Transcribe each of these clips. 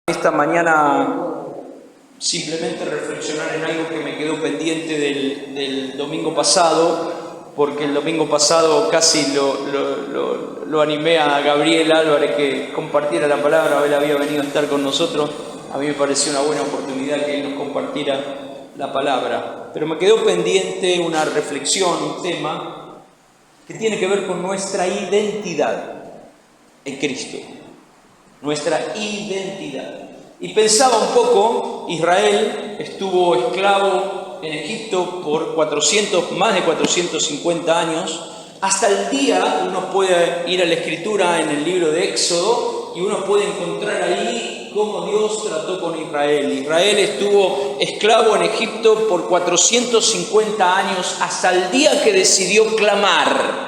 Esta mañana simplemente reflexionar en algo que me quedó pendiente del domingo pasado, porque el domingo pasado casi lo animé a Gabriel Álvarez que compartiera la palabra. Él había venido a estar con nosotros. A mí me pareció una buena oportunidad que él nos compartiera la palabra. Pero me quedó pendiente una reflexión, un tema que tiene que ver con nuestra identidad en Cristo. Nuestra identidad. Y pensaba un poco, Israel estuvo esclavo en Egipto por más de 450 años, hasta el día, uno puede ir a la Escritura en el libro de Éxodo y uno puede encontrar ahí cómo Dios trató con Israel. Israel estuvo esclavo en Egipto por 450 años, hasta el día que decidió clamar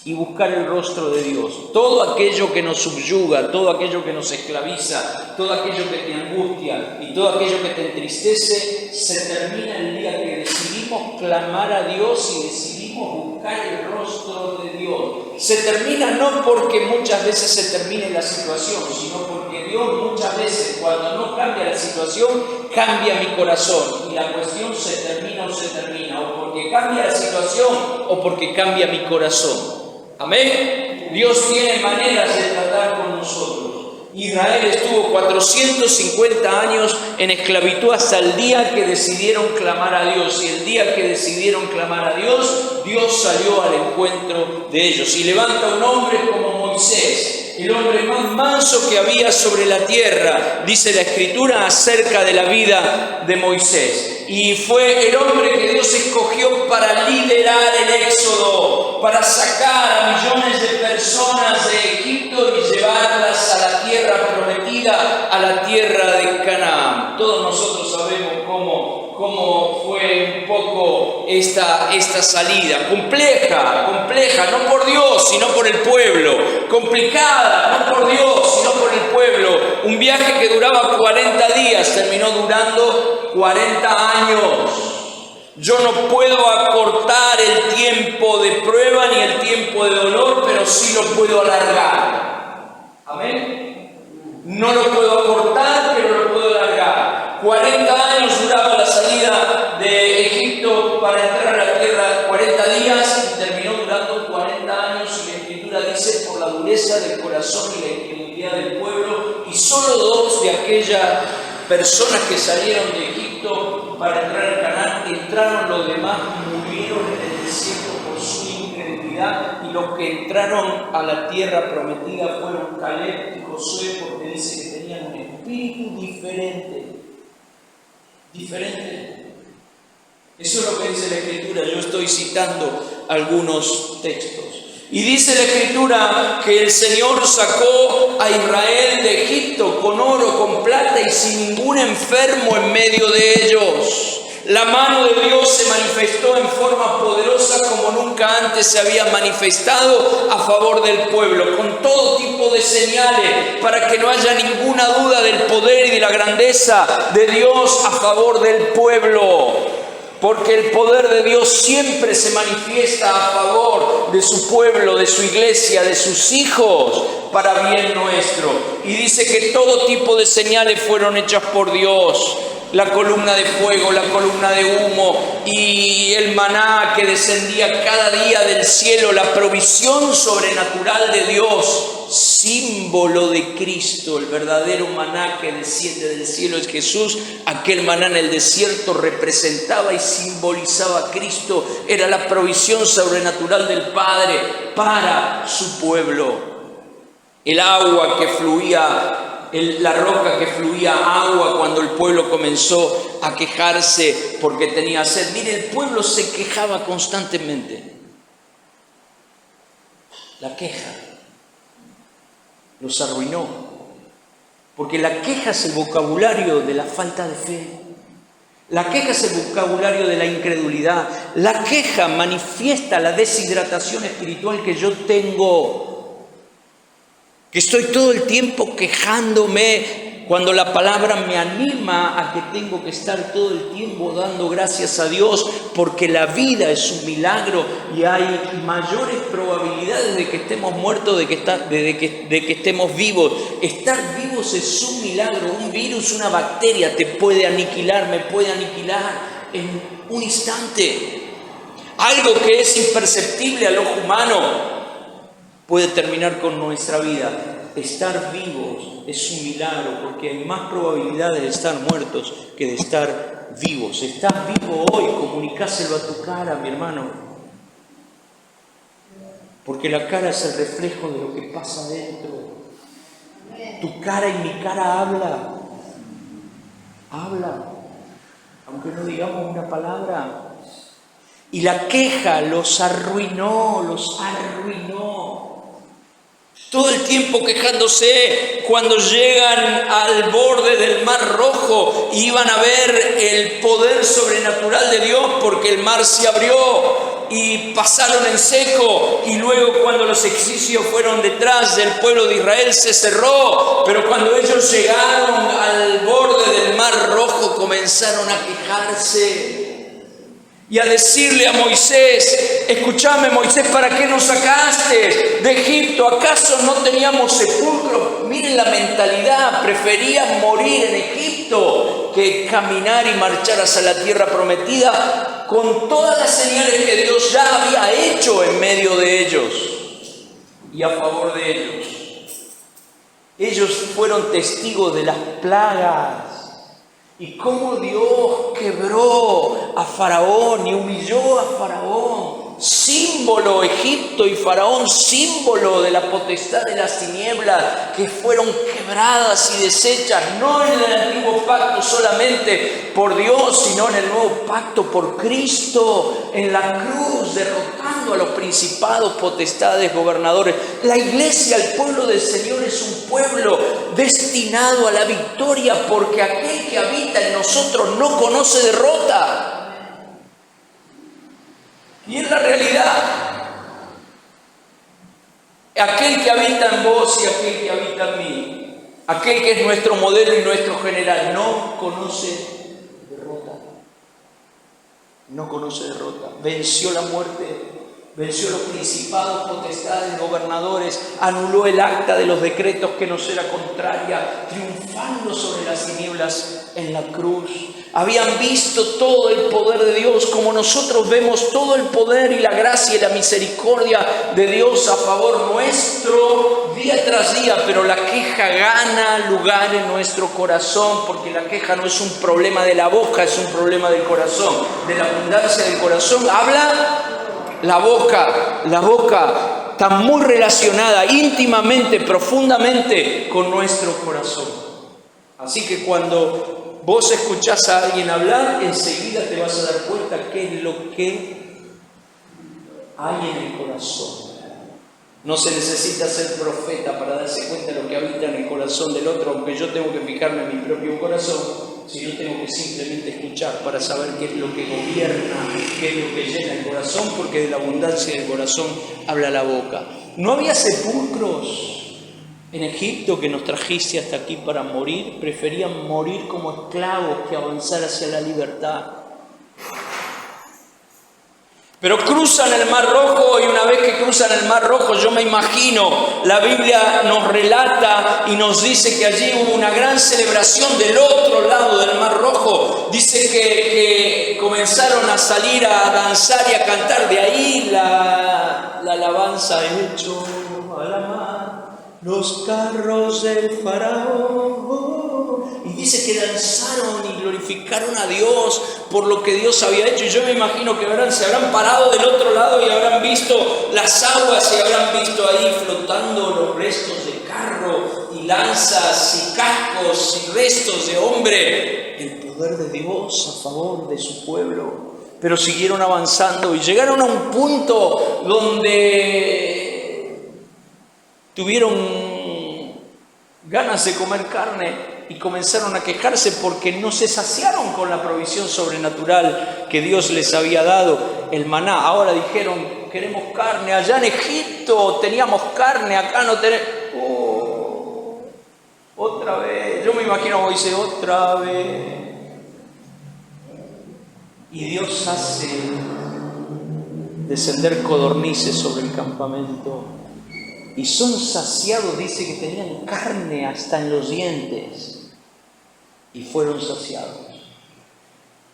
y buscar el rostro de Dios. Todo aquello que nos subyuga, todo aquello que nos esclaviza, todo aquello que te angustia y todo aquello que te entristece, se termina el día que decidimos clamar a Dios y decidimos buscar el rostro de Dios. Se termina no porque muchas veces se termine la situación, sino porque Dios muchas veces, cuando no cambia la situación, cambia mi corazón. Y la cuestión se termina o se termina, o porque cambia la situación o porque cambia mi corazón. Amén. Dios tiene maneras de tratar con nosotros. Israel estuvo 450 años en esclavitud hasta el día que decidieron clamar a Dios. Y el día que decidieron clamar a Dios, Dios salió al encuentro de ellos. Y levanta un hombre como Moisés, el hombre más manso que había sobre la tierra, dice la Escritura acerca de la vida de Moisés. Y fue el hombre que Dios escogió para liderar el éxodo, para sacar a millones de personas de Egipto y llevarlas a la tierra prometida, a la tierra de Canaán. Todos nosotros sabemos cómo fue un poco esta salida. Compleja, no por Dios, sino por el pueblo. Complicada, no por Dios, sino por el pueblo. Un viaje que duraba 40 días, terminó durando 40 años. Yo no puedo acortar el tiempo de prueba ni el tiempo de dolor, pero sí lo puedo alargar. Amén. No lo puedo acortar, pero lo puedo alargar. 40 años duraba la salida de Egipto para entrar a la tierra, 40 días, y terminó durando 40 años, y la Escritura dice, por la dureza del corazón y la incredulidad del pueblo, y solo 2 de aquellas personas que salieron de Egipto para entrar a Canaán entraron, los demás murieron en el desierto por su incredulidad, y los que entraron a la tierra prometida fueron Caleb y Josué, porque dice que tenían un espíritu diferente. Eso es lo que dice la Escritura. Yo estoy citando algunos textos. Y dice la Escritura que el Señor sacó a Israel de Egipto con oro, con plata y sin ningún enfermo en medio de ellos. La mano de Dios se manifestó en forma poderosa como nunca antes se había manifestado a favor del pueblo, con todo tipo de señales para que no haya ninguna duda del poder y de la grandeza de Dios a favor del pueblo. Porque el poder de Dios siempre se manifiesta a favor de su pueblo, de su iglesia, de sus hijos, para bien nuestro. Y dice que todo tipo de señales fueron hechas por Dios. La columna de fuego, la columna de humo y el maná que descendía cada día del cielo, la provisión sobrenatural de Dios, símbolo de Cristo. El verdadero maná que desciende del cielo es Jesús. Aquel maná en el desierto representaba y simbolizaba a Cristo. Era la provisión sobrenatural del Padre para su pueblo. El agua que fluía, la roca que fluía agua cuando el pueblo comenzó a quejarse porque tenía sed. Mire, el pueblo se quejaba constantemente. La queja los arruinó, porque la queja es el vocabulario de la falta de fe. La queja es el vocabulario de la incredulidad. La queja manifiesta la deshidratación espiritual que yo tengo, que estoy todo el tiempo quejándome Cuando la palabra me anima a que tengo que estar todo el tiempo dando gracias a Dios porque la vida es un milagro y hay mayores probabilidades de que estemos muertos de que estemos vivos. Estar vivos es un milagro. Un virus, una bacteria te puede aniquilar, me puede aniquilar en un instante. Algo que es imperceptible al ojo humano puede terminar con nuestra vida. Estar vivos es un milagro porque hay más probabilidades de estar muertos que de estar vivos. Estás vivo hoy, comunicáselo a tu cara, mi hermano. Porque la cara es el reflejo de lo que pasa dentro. Tu cara y mi cara habla. Aunque no digamos una palabra. Y la queja los arruinó. Todo el tiempo quejándose cuando llegan al borde del Mar Rojo y iban a ver el poder sobrenatural de Dios porque el mar se abrió y pasaron en seco, y luego cuando los egipcios fueron detrás del pueblo de Israel se cerró, pero cuando ellos llegaron al borde del Mar Rojo comenzaron a quejarse y a decirle a Moisés: escúchame, Moisés, ¿para qué nos sacaste de Egipto? ¿Acaso no teníamos sepulcro? Miren la mentalidad, preferían morir en Egipto que caminar y marchar hacia la tierra prometida con todas las señales que Dios ya había hecho en medio de ellos y a favor de ellos. Ellos fueron testigos de las plagas. Y cómo Dios quebró a Faraón y humilló a Faraón. Símbolo, Egipto y Faraón, símbolo de la potestad de las tinieblas que fueron quebradas y deshechas, no en el antiguo pacto solamente por Dios, sino en el nuevo pacto por Cristo, en la cruz, derrotando a los principados, potestades, gobernadores. La iglesia, el pueblo del Señor, es un pueblo destinado a la victoria, porque aquel que habita en nosotros no conoce derrota. Y es la realidad. Aquel que habita en vos y aquel que habita en mí, aquel que es nuestro modelo y nuestro general, no conoce derrota. No conoce derrota. Venció la muerte, venció los principados, potestades, gobernadores, anuló el acta de los decretos que nos era contraria, triunfando sobre las tinieblas en la cruz. Habían visto todo el poder de Dios, como nosotros vemos todo el poder y la gracia y la misericordia de Dios a favor nuestro día tras día, pero la queja gana lugar en nuestro corazón, porque la queja no es un problema de la boca, es un problema del corazón. De la abundancia del corazón habla la boca está muy relacionada íntimamente, profundamente con nuestro corazón. Así que cuando vos escuchás a alguien hablar, enseguida te vas a dar cuenta qué es lo que hay en el corazón. No se necesita ser profeta para darse cuenta de lo que habita en el corazón del otro, aunque yo tengo que fijarme en mi propio corazón, sino tengo que simplemente escuchar para saber qué es lo que gobierna, qué es lo que llena el corazón, porque de la abundancia del corazón habla la boca. No había sepulcros en Egipto que nos trajiste hasta aquí para morir. Preferían morir como esclavos que avanzar hacia la libertad. Pero cruzan el Mar Rojo, y una vez que cruzan el Mar Rojo, yo me imagino, la Biblia nos relata y nos dice que allí hubo una gran celebración del otro lado del Mar Rojo. Dice que comenzaron a salir a danzar y a cantar. De ahí la alabanza hecho a la mar, los carros del faraón. Y dice que danzaron y glorificaron a Dios por lo que Dios había hecho. Y yo me imagino que se habrán parado del otro lado y habrán visto las aguas y habrán visto ahí flotando los restos de carro y lanzas y cascos y restos de hombre. El poder de Dios a favor de su pueblo. Pero siguieron avanzando y llegaron a un punto donde tuvieron ganas de comer carne y comenzaron a quejarse porque no se saciaron con la provisión sobrenatural que Dios les había dado, el maná. Ahora dijeron: queremos carne. Allá en Egipto teníamos carne, acá no tenemos. Otra vez. Yo me imagino como dice otra vez. Y Dios hace descender codornices sobre el campamento. Y son saciados, dice que tenían carne hasta en los dientes. Y fueron saciados.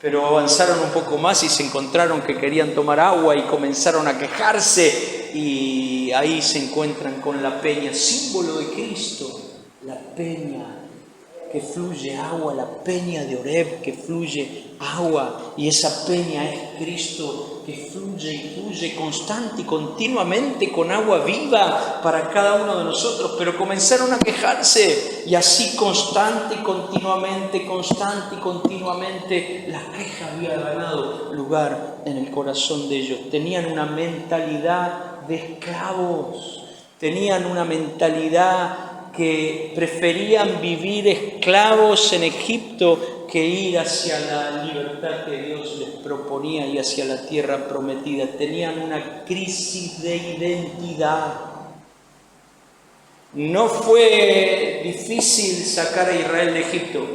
Pero avanzaron un poco más y se encontraron que querían tomar agua y comenzaron a quejarse. Y ahí se encuentran con la peña, símbolo de Cristo. La peña que fluye agua, la peña de Oreb que fluye agua, y esa peña es Cristo que fluye y fluye constante y continuamente con agua viva para cada uno de nosotros. Pero comenzaron a quejarse, y así constante y continuamente, la queja había ganado lugar en el corazón de ellos. Tenían una mentalidad de esclavos, tenían una mentalidad que preferían vivir esclavos en Egipto que ir hacia la libertad que Dios les proponía y hacia la tierra prometida. Tenían una crisis de identidad. No fue difícil sacar a Israel de Egipto,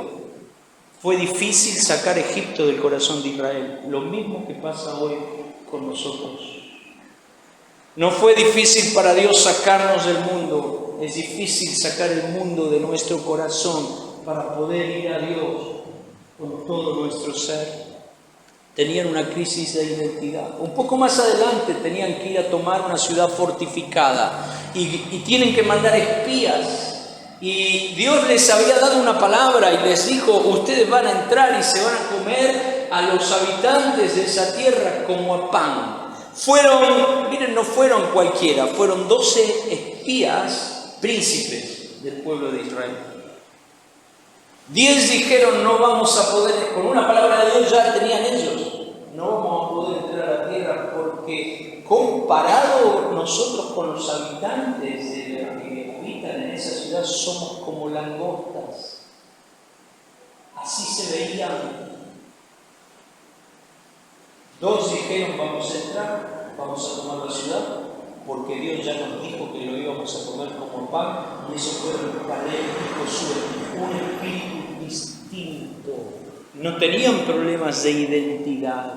fue difícil sacar a Egipto del corazón de Israel. Lo mismo que pasa hoy con nosotros. No fue difícil para Dios sacarnos del mundo. Es difícil sacar el mundo de nuestro corazón para poder ir a Dios con todo nuestro ser. Tenían una crisis de identidad. Un poco más adelante tenían que ir a tomar una ciudad fortificada y tienen que mandar espías. Y Dios les había dado una palabra y les dijo: ustedes van a entrar y se van a comer a los habitantes de esa tierra como a pan. No fueron cualquiera, fueron 12 espías, príncipes del pueblo de Israel. 10 dijeron: no vamos a poder, con una palabra de Dios ya tenían ellos, no vamos a poder entrar a la tierra porque comparado nosotros con los habitantes de los que habitan en esa ciudad somos como langostas. Así se veían. 2 dijeron: vamos a entrar, vamos a tomar la ciudad, porque Dios ya nos dijo que lo íbamos a comer como pan. Y eso fueron Caleb y Josué, un espíritu distinto. No tenían problemas de identidad.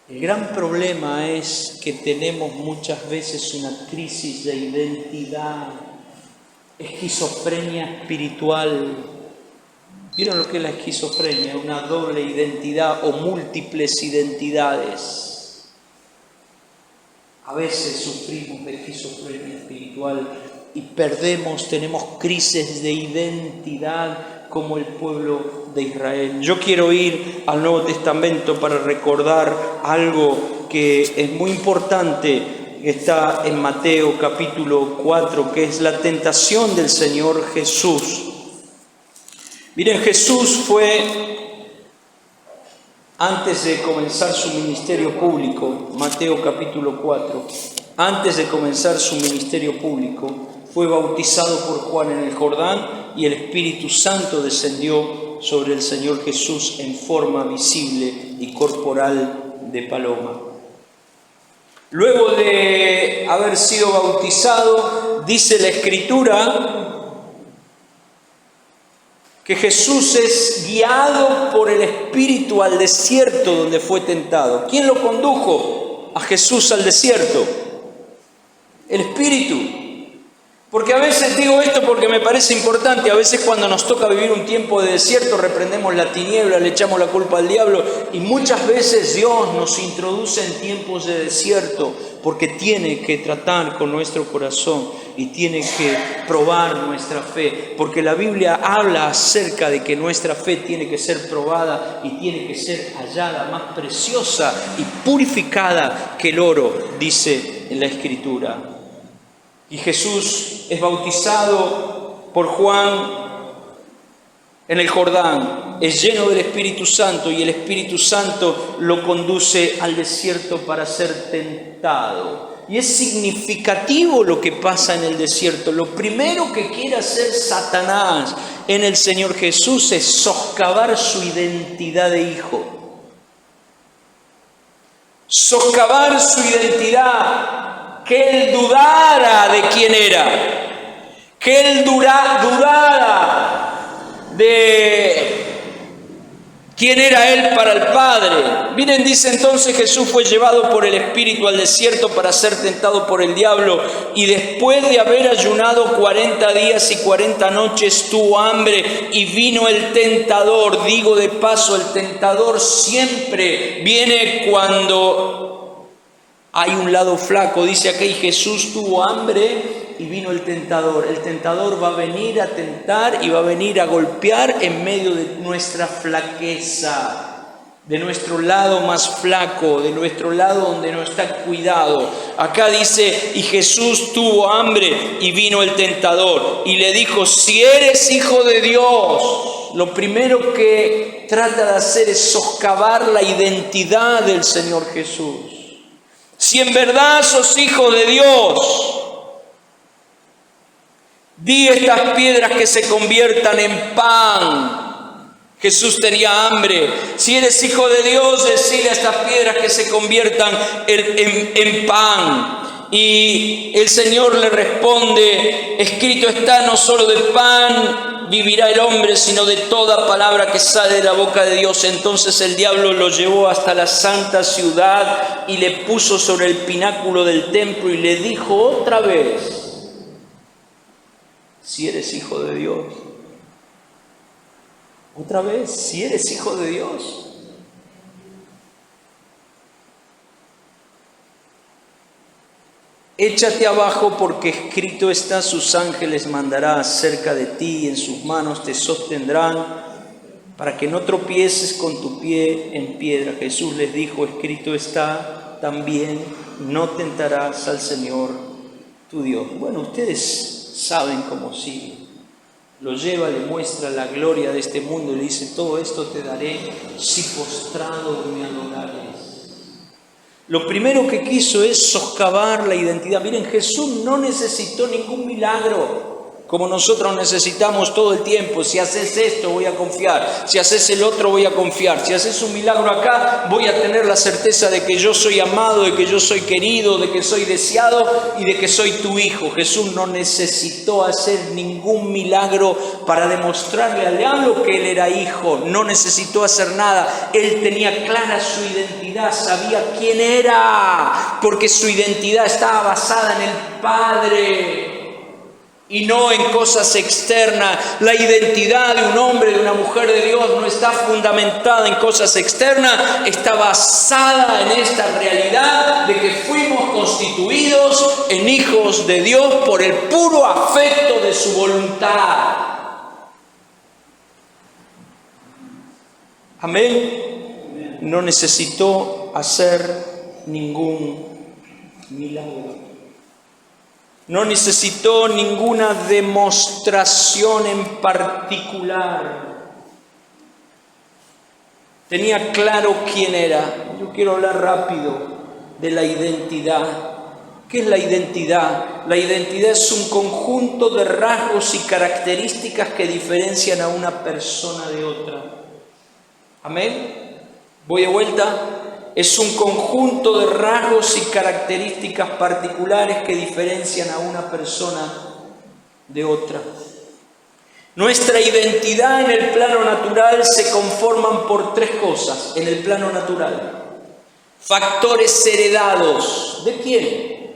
El gran problema es que tenemos muchas veces una crisis de identidad, esquizofrenia espiritual. ¿Vieron lo que es la esquizofrenia? Una doble identidad o múltiples identidades. A veces sufrimos de esquizofrenia espiritual y tenemos crisis de identidad como el pueblo de Israel. Yo quiero ir al Nuevo Testamento para recordar algo que es muy importante, que está en Mateo capítulo 4, que es la tentación del Señor Jesús. Miren, Jesús fue, antes de comenzar su ministerio público, Mateo capítulo 4, antes de comenzar su ministerio público, fue bautizado por Juan en el Jordán y el Espíritu Santo descendió sobre el Señor Jesús en forma visible y corporal de paloma. Luego de haber sido bautizado, dice la Escritura que Jesús es guiado por el Espíritu al desierto donde fue tentado. ¿Quién lo condujo a Jesús al desierto? El Espíritu. Porque a veces digo esto porque me parece importante, a veces cuando nos toca vivir un tiempo de desierto reprendemos la tiniebla, le echamos la culpa al diablo, y muchas veces Dios nos introduce en tiempos de desierto porque tiene que tratar con nuestro corazón y tiene que probar nuestra fe, porque la Biblia habla acerca de que nuestra fe tiene que ser probada y tiene que ser hallada más preciosa y purificada que el oro, dice en la Escritura. Y Jesús es bautizado por Juan en el Jordán, es lleno del Espíritu Santo y el Espíritu Santo lo conduce al desierto para ser tentado. Y es significativo lo que pasa en el desierto. Lo primero que quiere hacer Satanás en el Señor Jesús es soscavar su identidad de hijo. Soscavar su identidad. Que él dudara de quién era, que él dudara de quién era Él para el Padre. Miren, dice entonces: Jesús fue llevado por el Espíritu al desierto para ser tentado por el diablo, y después de haber ayunado 40 días y 40 noches tuvo hambre, y vino el tentador. Digo de paso, el tentador siempre viene cuando hay un lado flaco. Dice aquí: Jesús tuvo hambre y vino el tentador. El tentador va a venir a tentar y va a venir a golpear en medio de nuestra flaqueza, de nuestro lado más flaco, de nuestro lado donde no está cuidado. Acá dice: y Jesús tuvo hambre y vino el tentador y le dijo: si eres hijo de Dios. Lo primero que trata de hacer es soscavar la identidad del Señor Jesús. Si en verdad sos hijo de Dios, di estas piedras que se conviertan en pan. Jesús tenía hambre. Si eres hijo de Dios, decile a estas piedras que se conviertan en pan. Y el Señor le responde: escrito está, no solo de pan vivirá el hombre, sino de toda palabra que sale de la boca de Dios. Entonces el diablo lo llevó hasta la santa ciudad y le puso sobre el pináculo del templo y le dijo otra vez: si eres hijo de Dios. Otra vez: si eres hijo de Dios. Échate abajo, porque escrito está: sus ángeles mandará acerca de ti, y en sus manos te sostendrán, para que no tropieces con tu pie en piedra. Jesús les dijo: escrito está también: no tentarás al Señor tu Dios. Bueno, ustedes saben cómo sigue. Lo lleva, le muestra la gloria de este mundo y le dice: todo esto te daré si postrado me adorares. Lo primero que quiso es soscavar la identidad. Miren, Jesús no necesitó ningún milagro como nosotros necesitamos todo el tiempo. Si haces esto, voy a confiar. Si haces el otro, voy a confiar. Si haces un milagro acá, voy a tener la certeza de que yo soy amado, de que yo soy querido, de que soy deseado y de que soy tu hijo. Jesús no necesitó hacer ningún milagro para demostrarle al diablo que él era hijo. No necesitó hacer nada. Él tenía clara su identidad, sabía quién era, porque su identidad estaba basada en el Padre y no en cosas externas. La identidad de un hombre, de una mujer de Dios, no está fundamentada en cosas externas, está basada en esta realidad de que fuimos constituidos en hijos de Dios por el puro afecto de su voluntad. Amén. No necesitó hacer ningún milagro. No necesitó ninguna demostración en particular. Tenía claro quién era. Yo quiero hablar rápido de la identidad. ¿Qué es la identidad? La identidad es un conjunto de rasgos y características que diferencian a una persona de otra. Amén. Voy de vuelta. Es un conjunto de rasgos y características particulares que diferencian a una persona de otra. Nuestra identidad en el plano natural se conforman por tres cosas en el plano natural. Factores heredados. ¿De quién?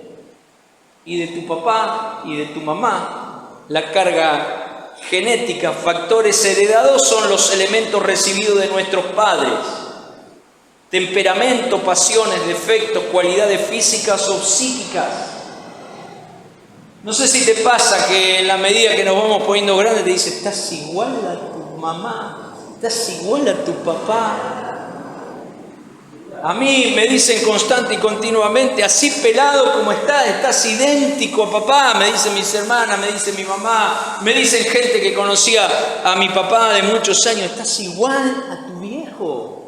Y de tu papá y de tu mamá. La carga genética. Factores heredados son los elementos recibidos de nuestros padres. Temperamento, pasiones, defectos, cualidades físicas o psíquicas. No sé si te pasa que en la medida que nos vamos poniendo grandes te dice: estás igual a tu mamá, estás igual a tu papá. A mí me dicen constante y continuamente: así pelado como estás idéntico a papá. Me dicen mis hermanas, me dice mi mamá, me dicen gente que conocía a mi papá de muchos años: estás igual a tu viejo.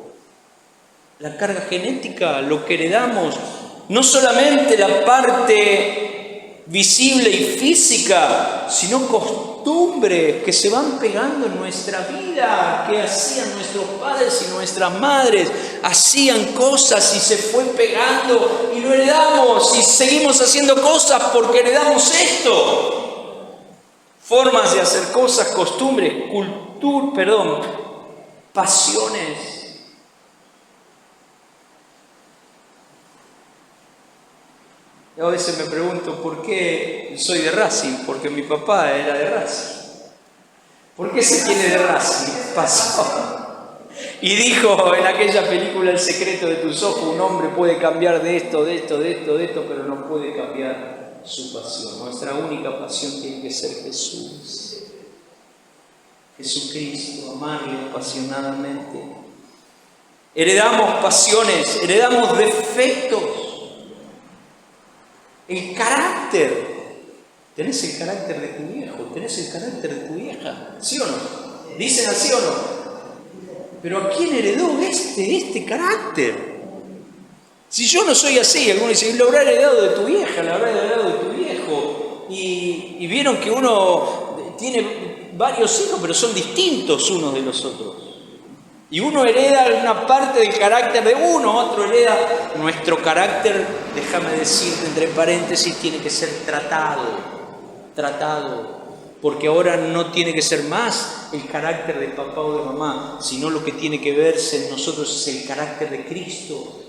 La carga genética, lo que heredamos, no solamente la parte visible y física, sino costumbres que se van pegando en nuestra vida, que hacían nuestros padres y nuestras madres, hacían cosas y se fue pegando y lo heredamos y seguimos haciendo cosas porque heredamos esto. formas de hacer cosas, costumbres, pasiones. Y a veces me pregunto por qué soy de Racing, porque mi papá era de Racing. ¿Por qué se tiene de Racing? Pasó. Y dijo en aquella película El secreto de tus ojos, un hombre puede cambiar de esto, pero no puede cambiar su pasión. Nuestra única pasión tiene que ser Jesús. Jesucristo, amarle apasionadamente. Heredamos pasiones, heredamos defectos. El carácter. Tenés el carácter de tu viejo, tenés el carácter de tu vieja, ¿sí o no? Dicen así o no. Pero ¿a quién heredó este carácter? Si yo no soy así, algunos dicen, lo habrá heredado de tu vieja, lo habrá heredado de tu viejo. Y vieron que uno tiene varios hijos, pero son distintos unos de los otros. Y uno hereda una parte del carácter de uno, otro hereda nuestro carácter, déjame decirte entre paréntesis, tiene que ser tratado. Porque ahora no tiene que ser más el carácter de papá o de mamá, sino lo que tiene que verse en nosotros es el carácter de Cristo.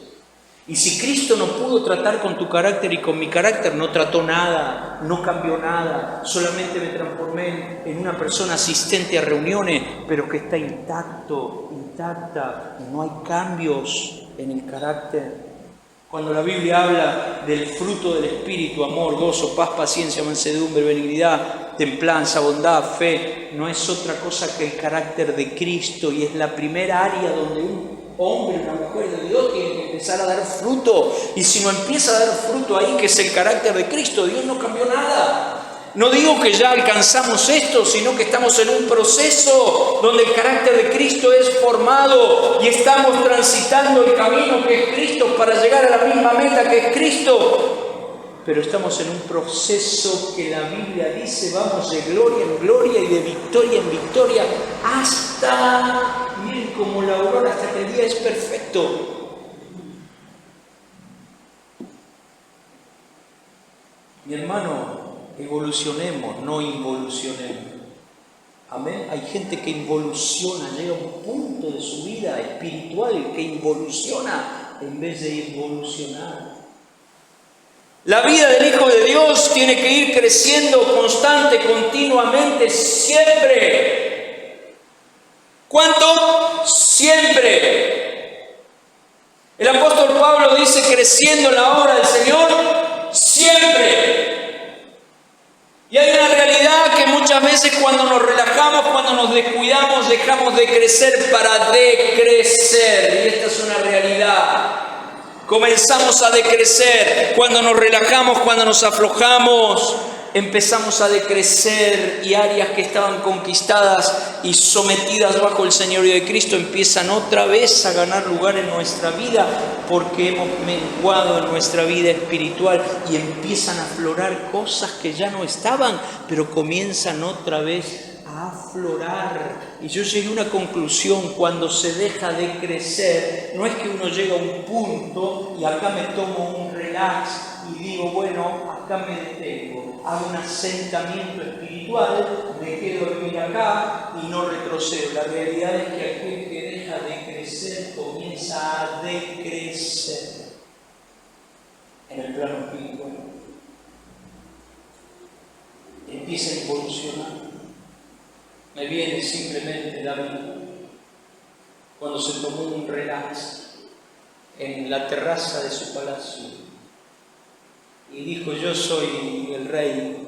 Y si Cristo no pudo tratar con tu carácter y con mi carácter, no trató nada, no cambió nada, solamente me transformé en una persona asistente a reuniones, pero que está intacta, no hay cambios en el carácter. Cuando la Biblia habla del fruto del Espíritu, amor, gozo, paz, paciencia, mansedumbre, benignidad, templanza, bondad, fe, no es otra cosa que el carácter de Cristo y es la primera área donde un hombre, una mujer de Dios tiene que empezar a dar fruto. Y si no empieza a dar fruto ahí, que es el carácter de Cristo, Dios no cambió nada. No digo que ya alcanzamos esto, sino que estamos en un proceso donde el carácter de Cristo es formado y estamos transitando el camino que es Cristo para llegar a la misma meta que es Cristo. Pero estamos en un proceso que la Biblia dice, vamos de gloria en gloria y de victoria en victoria hasta, miren como la aurora, hasta que el día es perfecto. Mi hermano, evolucionemos, no involucionemos. Amén. Hay gente que involuciona, llega a un punto de su vida espiritual que involuciona en vez de involucionar. La vida del Hijo de Dios tiene que ir creciendo constante, continuamente, siempre. ¿Cuánto? Siempre. El apóstol Pablo dice, creciendo en la obra del Señor, siempre. Y hay una realidad que muchas veces cuando nos relajamos, cuando nos descuidamos, dejamos de crecer para decrecer. Y esta es una realidad. Comenzamos a decrecer. Cuando nos relajamos, cuando nos aflojamos, empezamos a decrecer y áreas que estaban conquistadas y sometidas bajo el señorío de Cristo empiezan otra vez a ganar lugar en nuestra vida porque hemos menguado en nuestra vida espiritual y empiezan a aflorar cosas que ya no estaban, pero comienzan otra vez a aflorar. Y yo llegué a una conclusión: cuando se deja de crecer, no es que uno llega a un punto y acá me tomo un relax y digo, bueno, acá me detengo, hago un asentamiento espiritual, me quedo dormir acá y no retrocedo. La realidad es que aquel que deja de crecer comienza a decrecer en el plano espiritual. Empieza a evolucionar. Me viene simplemente David cuando se tomó un relax en la terraza de su palacio y dijo: yo soy el rey.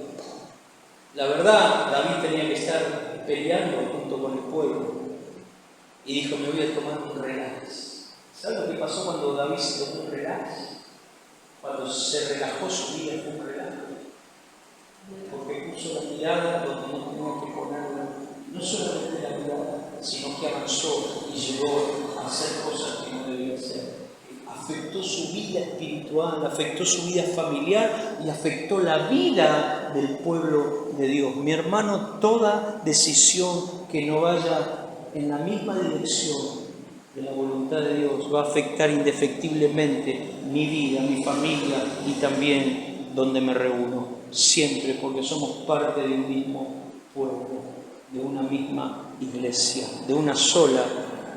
La verdad, David tenía que estar peleando junto con el pueblo y dijo: me voy a tomar un relax. ¿Sabes lo que pasó cuando David se tomó un relax? Cuando se relajó su vida fue un relax, porque puso la mirada donde no tenía que ponerla. No solamente la mirada, sino que avanzó y llegó a hacer cosas que no debía hacer. Afectó su vida espiritual, afectó su vida familiar y afectó la vida del pueblo de Dios. Mi hermano, toda decisión que no vaya en la misma dirección de la voluntad de Dios va a afectar indefectiblemente mi vida, mi familia y también donde me reúno. Siempre, porque somos parte de un mismo pueblo, de una misma iglesia, de una sola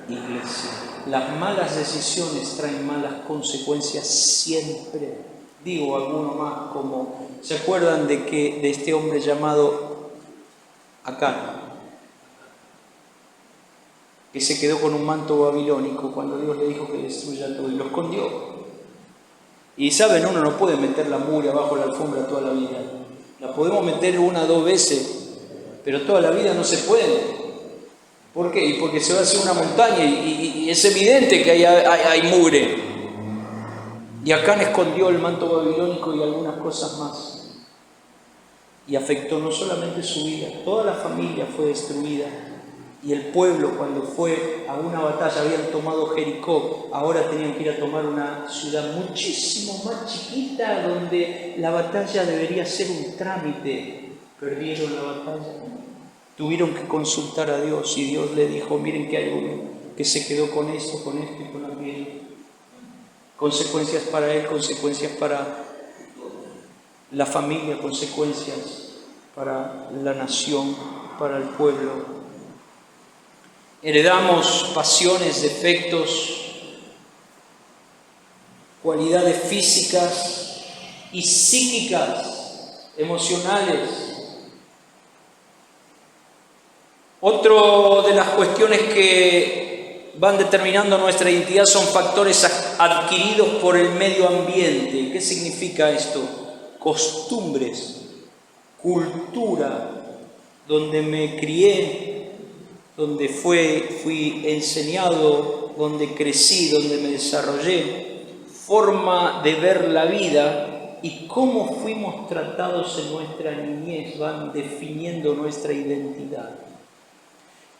iglesia. Las malas decisiones traen malas consecuencias siempre. Digo alguno más, como ¿se acuerdan de este hombre llamado Acán? Que se quedó con un manto babilónico cuando Dios le dijo que destruya todo y lo escondió. Y saben, uno no puede meter la mugre abajo de la alfombra toda la vida. La podemos meter 1 o 2 veces, pero toda la vida no se puede. ¿Por qué? Y porque se va a hacer una montaña y es evidente que hay mugre. Y Acán escondió el manto babilónico y algunas cosas más. Y afectó no solamente su vida, toda la familia fue destruida. Y el pueblo, cuando fue a una batalla, habían tomado Jericó, ahora tenían que ir a tomar una ciudad muchísimo más chiquita, donde la batalla debería ser un trámite. Perdieron la batalla, tuvieron que consultar a Dios y Dios le dijo, miren que hay uno que se quedó con esto y con aquello. Consecuencias para él, consecuencias para la familia, consecuencias para la nación, para el pueblo. Heredamos pasiones, defectos, cualidades físicas y psíquicas, emocionales. Otra de las cuestiones que van determinando nuestra identidad son factores adquiridos por el medio ambiente. ¿Qué significa esto? Costumbres, cultura, donde me crié, donde fui enseñado, donde crecí, donde me desarrollé, forma de ver la vida y cómo fuimos tratados en nuestra niñez van definiendo nuestra identidad.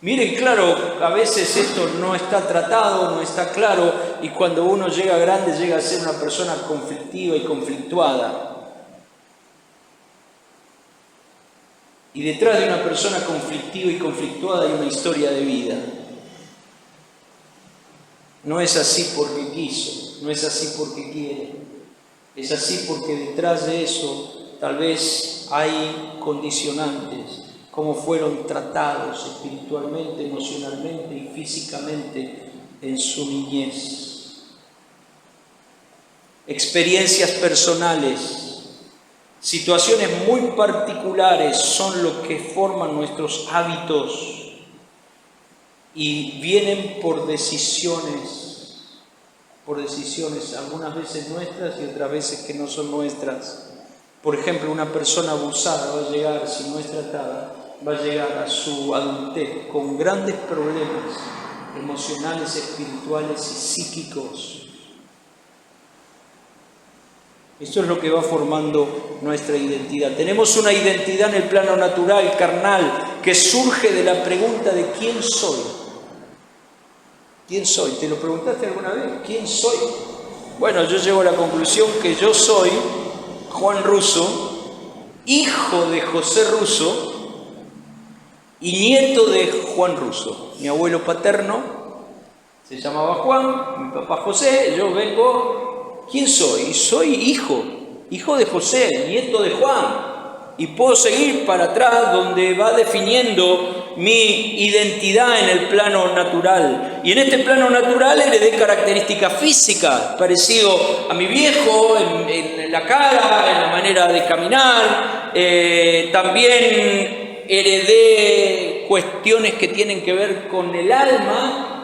Miren, claro, a veces esto no está tratado, no está claro, y cuando uno llega grande llega a ser una persona conflictiva y conflictuada. Y detrás de una persona conflictiva y conflictuada hay una historia de vida. No es así porque quiso, no es así porque quiere. Es así porque detrás de eso tal vez hay condicionantes, cómo fueron tratados espiritualmente, emocionalmente y físicamente en su niñez. Experiencias personales. Situaciones muy particulares son lo que forman nuestros hábitos y vienen por decisiones, algunas veces nuestras y otras veces que no son nuestras. Por ejemplo, una persona abusada va a llegar, si no es tratada, va a llegar a su adultez con grandes problemas emocionales, espirituales y psíquicos. Esto es lo que va formando nuestra identidad. Tenemos una identidad en el plano natural, carnal, que surge de la pregunta de ¿quién soy? ¿Quién soy? ¿Te lo preguntaste alguna vez? ¿Quién soy? Bueno, yo llego a la conclusión que yo soy Juan Russo, hijo de José Russo y nieto de Juan Russo. Mi abuelo paterno se llamaba Juan, mi papá José, yo vengo... ¿Quién soy? Soy hijo de José, nieto de Juan. Y puedo seguir para atrás donde va definiendo mi identidad en el plano natural. Y en este plano natural heredé características físicas, parecido a mi viejo, en la cara, en la manera de caminar. También heredé cuestiones que tienen que ver con el alma.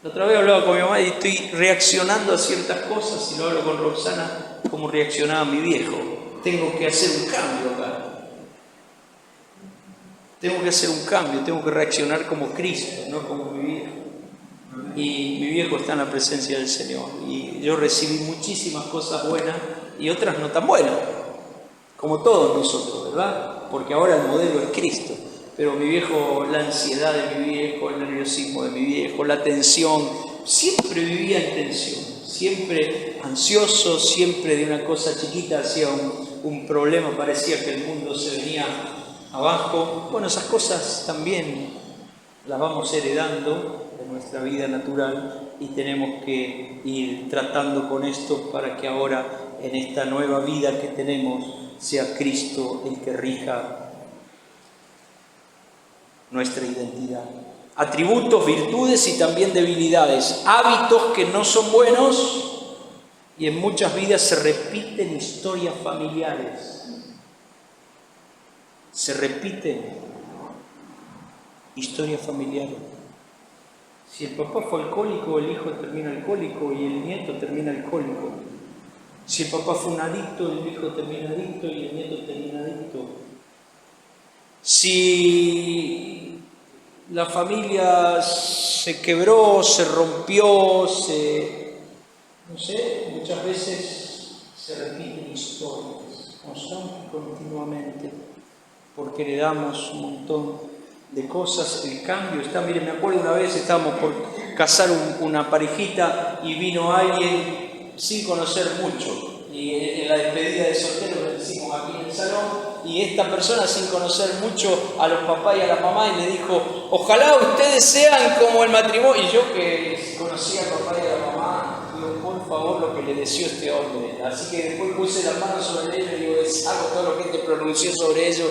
La otra vez hablaba con mi mamá y estoy reaccionando a ciertas cosas, y lo hablo con Roxana, como reaccionaba mi viejo. Tengo que hacer un cambio acá. Tengo que hacer un cambio, tengo que reaccionar como Cristo, no como mi viejo. Y mi viejo está en la presencia del Señor. Y yo recibí muchísimas cosas buenas y otras no tan buenas, como todos nosotros, ¿verdad? Porque ahora el modelo es Cristo. Pero mi viejo, la ansiedad de mi viejo, el nerviosismo de mi viejo, la tensión, siempre vivía en tensión, siempre ansioso, siempre de una cosa chiquita hacía un problema, parecía que el mundo se venía abajo. Bueno, esas cosas también las vamos heredando de nuestra vida natural y tenemos que ir tratando con esto para que ahora, en esta nueva vida que tenemos, sea Cristo el que rija nuestra identidad. Atributos, virtudes y también debilidades, hábitos que no son buenos, y en muchas vidas se repiten historias familiares. Se repiten historias familiares. Si el papá fue alcohólico, el hijo termina alcohólico y el nieto termina alcohólico. Si el papá fue un adicto, el hijo termina adicto y el nieto termina adicto. Si la familia se quebró, se rompió, muchas veces se repiten historias, continuamente, porque heredamos un montón de cosas. El cambio está, miren, me acuerdo una vez estábamos por casar una parejita y vino alguien sin conocer mucho. Y en la despedida de soltero lo decimos aquí en el salón, y esta persona sin conocer mucho a los papás y a la mamá, y le dijo: ojalá ustedes sean como el matrimonio. Y yo, que conocía al papá y a la mamá, digo: por favor, lo que le deseó este hombre. Así que después puse las manos sobre ellos y digo: deshago todo lo que te pronunció sobre ellos,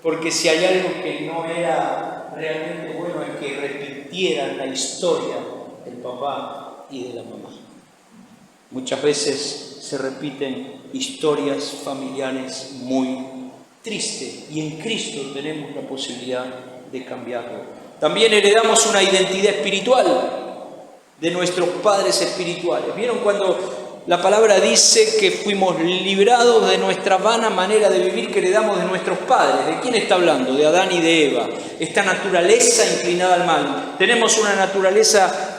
porque si hay algo que no era realmente bueno es que repitieran la historia del papá y de la mamá. Muchas veces se repiten historias familiares muy tristes, y en Cristo tenemos la posibilidad de cambiarlo. También heredamos una identidad espiritual de nuestros padres espirituales. ¿Vieron cuando la palabra dice que fuimos librados de nuestra vana manera de vivir que heredamos de nuestros padres? ¿De quién está hablando? De Adán y de Eva. Esta naturaleza inclinada al mal. Tenemos una naturaleza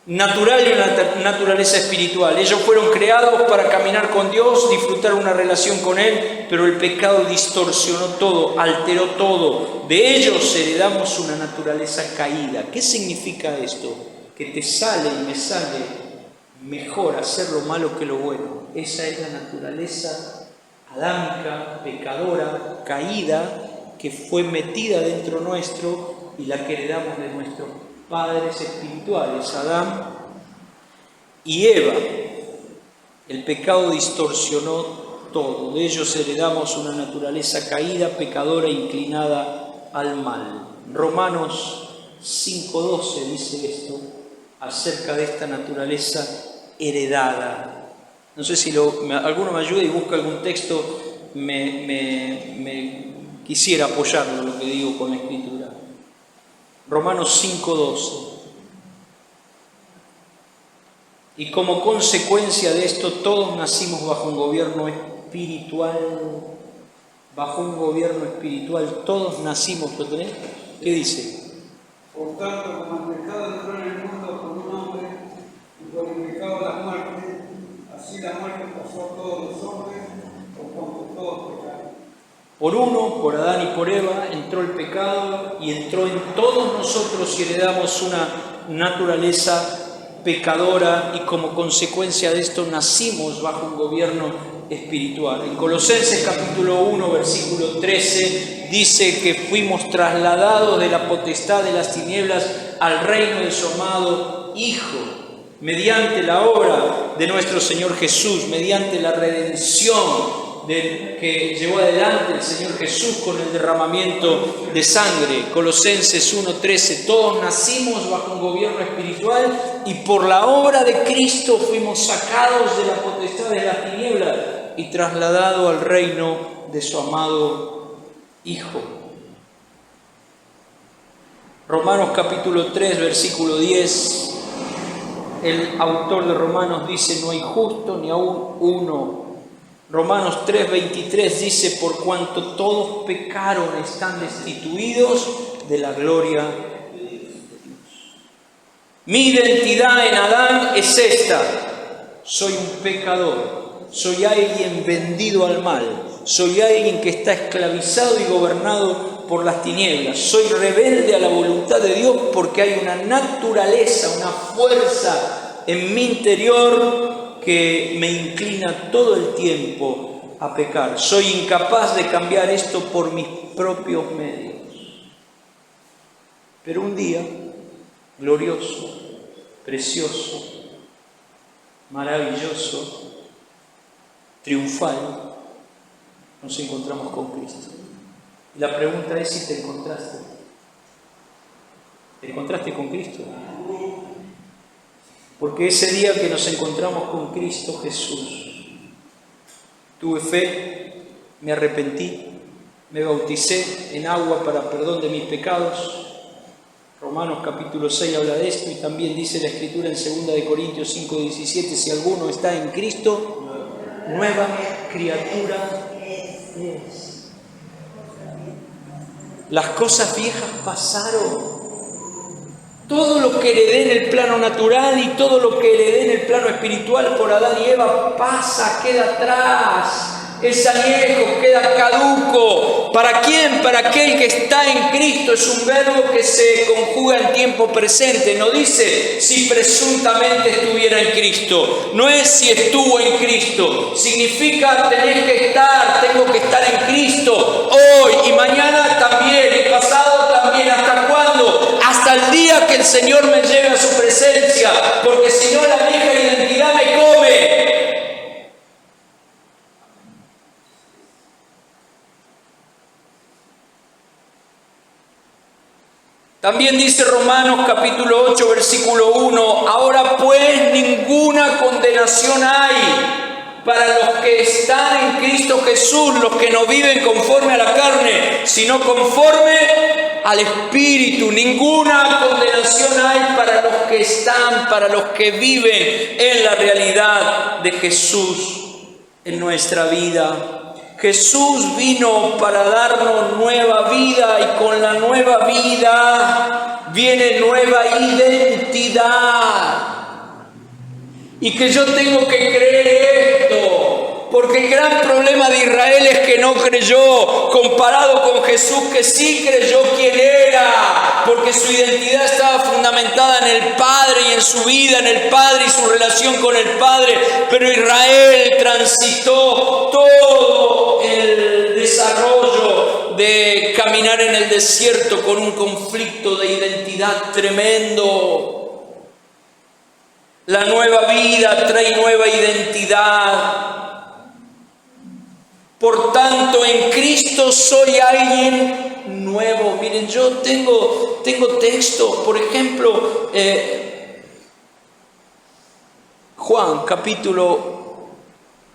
natural y una naturaleza espiritual. Ellos fueron creados para caminar con Dios, disfrutar una relación con Él, pero el pecado distorsionó todo, alteró todo. De ellos heredamos una naturaleza caída. ¿Qué significa esto? Que te sale y me sale mejor hacer lo malo que lo bueno. Esa es la naturaleza adámica, pecadora, caída, que fue metida dentro nuestro y la que heredamos de nuestros padres espirituales, Adán y Eva. El pecado distorsionó todo. De ellos heredamos una naturaleza caída, pecadora, inclinada al mal. Romanos 5:12 dice esto acerca de esta naturaleza heredada. No sé si alguno me ayuda y busca algún texto, me quisiera apoyarlo lo que digo con la Escritura. Romanos 5:12. Y como consecuencia de esto, todos nacimos bajo un gobierno espiritual. Bajo un gobierno espiritual, todos nacimos. ¿Lo tenés? ¿Qué dice? Por tanto, como el pecado entró en el mundo por un hombre, y por el pecado la muerte, así la muerte pasó a todos los hombres, por cuanto todos pecaron. Por uno, por Adán y por Eva, entró el pecado y entró en todos nosotros y heredamos una naturaleza pecadora, y como consecuencia de esto nacimos bajo un gobierno espiritual. En Colosenses capítulo 1, versículo 13, dice que fuimos trasladados de la potestad de las tinieblas al reino de su amado Hijo, mediante la obra de nuestro Señor Jesús, mediante la redención que llevó adelante el Señor Jesús con el derramamiento de sangre. Colosenses 1:13, todos nacimos bajo un gobierno espiritual y por la obra de Cristo fuimos sacados de la potestad de las tinieblas y trasladados al reino de su amado Hijo. Romanos capítulo 3, versículo 10, el autor de Romanos dice: no hay justo ni aún uno. Romanos 3:23 dice: por cuanto todos pecaron, están destituidos de la gloria de Dios. Mi identidad en Adán es esta: soy un pecador, soy alguien vendido al mal, soy alguien que está esclavizado y gobernado por las tinieblas, soy rebelde a la voluntad de Dios porque hay una naturaleza, una fuerza en mi interior que me inclina todo el tiempo a pecar. Soy incapaz de cambiar esto por mis propios medios. Pero un día, glorioso, precioso, maravilloso, triunfal, nos encontramos con Cristo. Y la pregunta es si te encontraste. ¿Te encontraste con Cristo? Porque ese día que nos encontramos con Cristo Jesús, tuve fe, me arrepentí, me bauticé en agua para perdón de mis pecados. Romanos capítulo 6 habla de esto y también dice la Escritura en 2 de Corintios 5:17, si alguno está en Cristo, nueva criatura es. Las cosas viejas pasaron. Todo lo que heredé en el plano natural y todo lo que heredé en el plano espiritual por Adán y Eva pasa, queda atrás. Es añejo, queda caduco. ¿Para quién? Para aquel que está en Cristo. Es un verbo que se conjuga en tiempo presente. No dice si presuntamente estuviera en Cristo. No es si estuvo en Cristo. Significa tenés que estar, tengo que estar en Cristo. Hoy y mañana también, y pasado también. ¿Hasta cuándo? Hasta el día que el Señor me lleve a su presencia. Porque si no, la vieja identidad me come. También dice Romanos capítulo 8, versículo 1, ahora pues ninguna condenación hay para los que están en Cristo Jesús, los que no viven conforme a la carne, sino conforme al Espíritu. Ninguna condenación hay para los que están, para los que viven en la realidad de Jesús en nuestra vida. Jesús vino para darnos nueva vida y con la nueva vida viene nueva identidad. Y que yo tengo que creer esto, porque el gran problema de Israel es que no creyó, comparado con Jesús que sí creyó quién era, porque su identidad estaba fundamentada en el Padre y en su vida, en el Padre y su relación con el Padre. Pero Israel transitó todo el desarrollo de caminar en el desierto con un conflicto de identidad tremendo. La nueva vida trae nueva identidad. Por tanto, en Cristo soy alguien nuevo. Miren, yo tengo textos, por ejemplo, Juan capítulo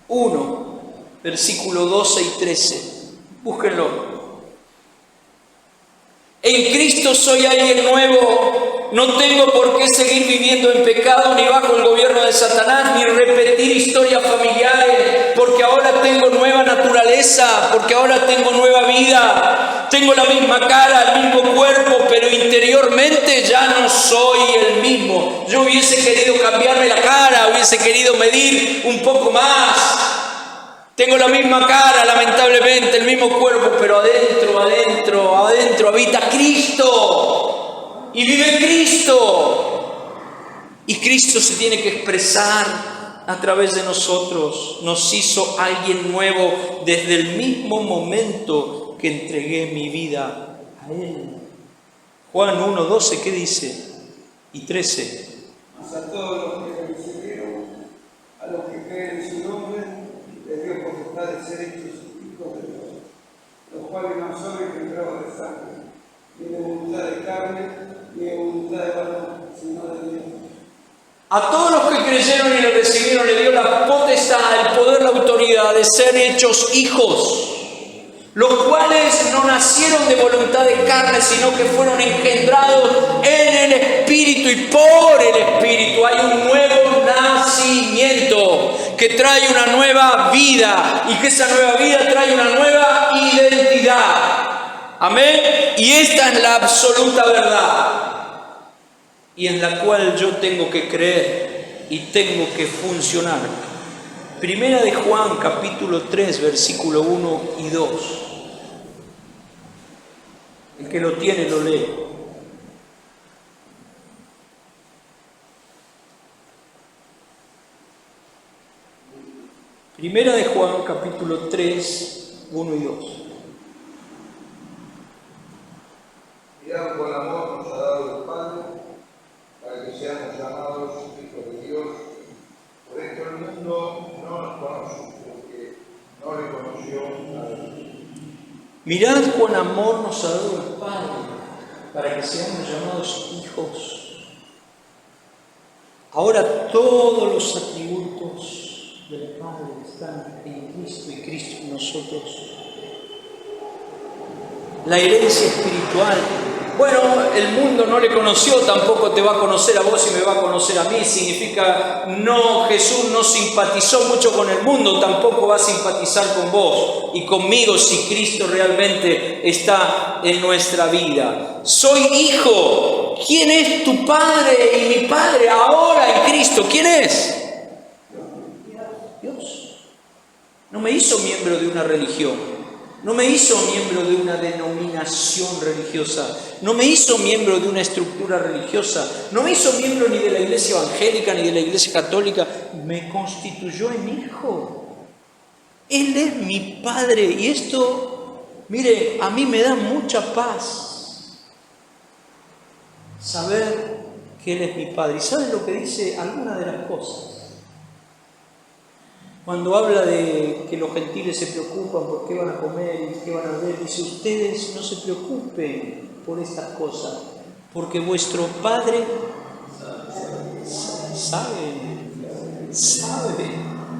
1, versículo 12 y 13. Búsquenlo. En Cristo soy alguien nuevo. No tengo por qué seguir viviendo en pecado ni bajo el gobierno de Satanás, ni repetir historias familiares, porque ahora tengo nueva naturaleza, porque ahora tengo nueva vida. Tengo la misma cara, el mismo cuerpo, pero interiormente ya no soy el mismo. Yo hubiese querido cambiarme la cara, hubiese querido medir un poco más. Tengo la misma cara, lamentablemente, el mismo cuerpo, pero adentro habita Cristo. Y vive Cristo. Y Cristo se tiene que expresar a través de nosotros. Nos hizo alguien nuevo desde el mismo momento que entregué mi vida a Él. Juan 1, 12, ¿qué dice? Y 13. Mas a todos los que le recibieron, a los que creen en su nombre, les dio potestad de ser hechos hijos de Dios, los cuales no son engendrados de sangre, ni de voluntad de carne, ni de voluntad de varón, sino de Dios. A todos los que creyeron y lo recibieron le dio la potestad, el poder, la autoridad de ser hechos hijos, los cuales no nacieron de voluntad de carne, sino que fueron engendrados en el Espíritu y por el Espíritu. Hay un nuevo nacimiento que trae una nueva vida y que esa nueva vida trae una nueva identidad. Amén. Y esta es la absoluta verdad y en la cual yo tengo que creer y tengo que funcionar. Primera de Juan, capítulo 3, versículo 1 y 2. El que lo tiene, lo lee. Primera de Juan, capítulo 3, 1 y 2. Mirad cuán amor nos ha dado el Padre para que seamos llamados hijos de Dios. Por esto el mundo no nos conoce, porque no le conoció a Dios. Mirad cuán amor nos ha dado el Padre para que seamos llamados hijos. Ahora todos los atributos del Padre están en Cristo y Cristo en nosotros. La herencia espiritual. Bueno, el mundo no le conoció, tampoco te va a conocer a vos y me va a conocer a mí. Significa, no, Jesús no simpatizó mucho con el mundo, tampoco va a simpatizar con vos y conmigo si Cristo realmente está en nuestra vida. Soy hijo. ¿Quién es tu Padre y mi Padre ahora en Cristo? ¿Quién es? Dios. No me hizo miembro de una religión. No me hizo miembro de una denominación religiosa, no me hizo miembro de una estructura religiosa, no me hizo miembro ni de la iglesia evangélica ni de la iglesia católica, me constituyó en hijo. Él es mi Padre y esto, mire, a mí me da mucha paz saber que Él es mi Padre. ¿Y saben lo que dice alguna de las cosas? Cuando habla de que los gentiles se preocupan por qué van a comer y qué van a ver, dice, ustedes no se preocupen por estas cosas, porque vuestro Padre sabe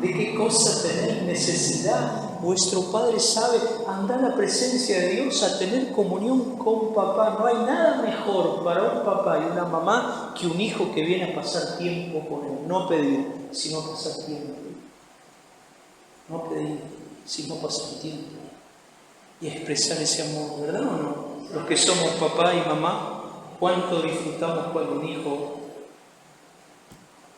de qué cosa tenéis necesidad. Vuestro Padre sabe andar a la presencia de Dios, a tener comunión con papá. No hay nada mejor para un papá y una mamá que un hijo que viene a pasar tiempo con él. No pedir, sino pasar tiempo. No pedir, sino pasar tiempo y expresar ese amor, ¿verdad o no? Los que somos papá y mamá, ¿cuánto disfrutamos cuando un hijo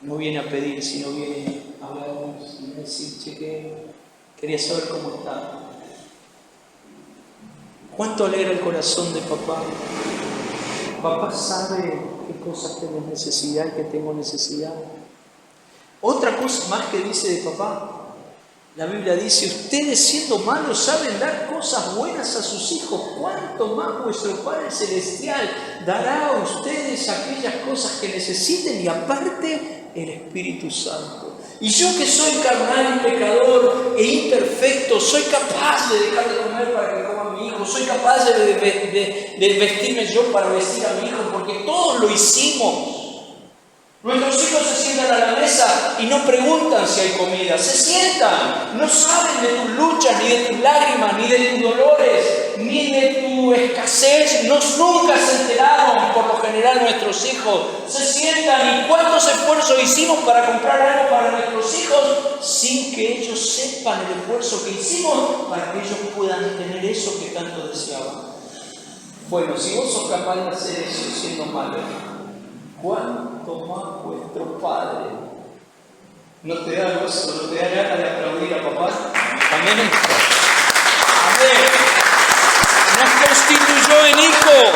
no viene a pedir, sino viene a hablarnos y a decir, che, que quería saber cómo está? ¿Cuánto alegra el corazón de papá? Papá sabe qué cosas tengo necesidad y que tengo necesidad. Otra cosa más que dice de papá, la Biblia dice, ustedes siendo malos saben dar cosas buenas a sus hijos, ¿cuánto más vuestro Padre Celestial dará a ustedes aquellas cosas que necesiten y aparte el Espíritu Santo? Y yo que soy carnal y pecador e imperfecto, soy capaz de dejar de comer para que coma mi hijo, soy capaz de vestirme yo para vestir a mi hijo, porque todos lo hicimos. Nuestros hijos se sientan a la mesa y no preguntan si hay comida, se sientan, no saben de tus luchas, ni de tus lágrimas, ni de tus dolores, ni de tu escasez, nunca se enteraron por lo general nuestros hijos, se sientan y cuántos esfuerzos hicimos para comprar algo para nuestros hijos sin que ellos sepan el esfuerzo que hicimos para que ellos puedan tener eso que tanto deseaban. Bueno, si vos sos capaz de hacer eso siendo malo, ¿cuánto más vuestro Padre? ¿No te da gozo, no te da ganas de aplaudir a papá? Amén. Amén. Nos constituyó en hijos.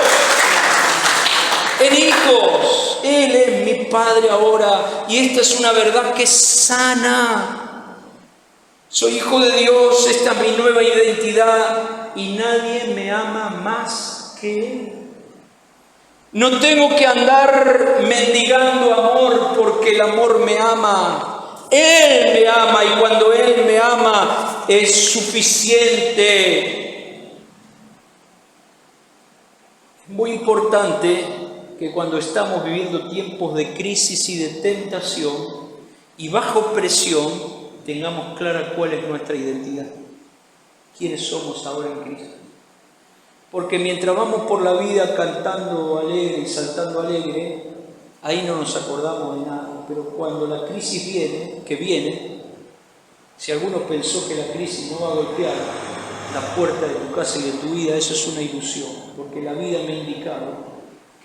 En hijos. Él es mi Padre ahora. Y esta es una verdad que sana. Soy hijo de Dios, esta es mi nueva identidad. Y nadie me ama más que Él. No tengo que andar mendigando amor porque el amor me ama. Él me ama y cuando Él me ama es suficiente. Es muy importante que cuando estamos viviendo tiempos de crisis y de tentación y bajo presión, tengamos clara cuál es nuestra identidad. ¿Quiénes somos ahora en Cristo? Porque mientras vamos por la vida cantando alegre y saltando alegre, ahí no nos acordamos de nada. Pero cuando la crisis viene, si alguno pensó que la crisis no va a golpear la puerta de tu casa y de tu vida, eso es una ilusión. Porque la vida me ha indicado